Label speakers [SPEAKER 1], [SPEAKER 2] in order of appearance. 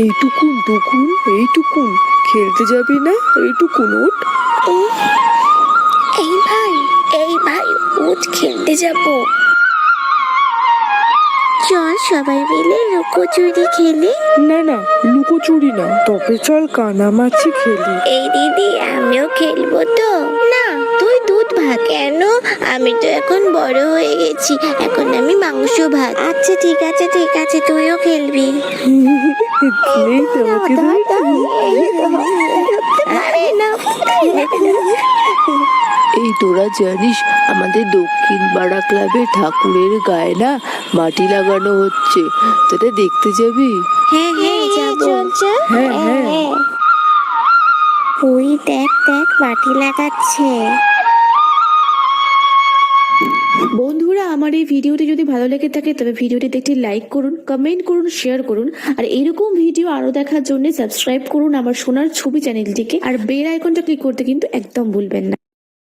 [SPEAKER 1] এইটুকুন খেলতে যাবি না? এইটুকুন উঠ।
[SPEAKER 2] এই ভাই উঠ, খেলতে যাব। চল সবাই মিলে লুকোচুরি খেলি।
[SPEAKER 1] না লুকোচুরি না, তবে চল কানামাছি খেলি।
[SPEAKER 2] এই দিদি, আমিও খেলবো তো। না, তুই দুধ ভাত। কেন? আমি তো এখন বড় হয়ে গেছি, এখন আমি মাংস ভাত। আচ্ছা ঠিক আছে, তুইও খেলবি।
[SPEAKER 1] এই তো আমাকে এই তোরা জানিস আমাদের দক্ষিণ পাড়া ক্লাবে ঠাকুরের গায়ে না মাটি লাগানো হচ্ছে, তোরা দেখতে যাবি?
[SPEAKER 2] হ্যাঁ যাবো।
[SPEAKER 1] হ্যাঁ।
[SPEAKER 2] ওই দেখ মাটি লাগাচ্ছে।
[SPEAKER 3] বন্ধুরা, আমার এই ভিডিওটি যদি ভালো লেগে থাকে তবে ভিডিওটিতে একটি লাইক করুন, কমেন্ট করুন, শেয়ার করুন। আর এরকম ভিডিও আরো দেখার জন্য সাবস্ক্রাইব করুন আমার সোনার ছবি চ্যানেলটিকে, আর বেল আইকনটা ক্লিক করতে কিন্তু একদম ভুলবেন না।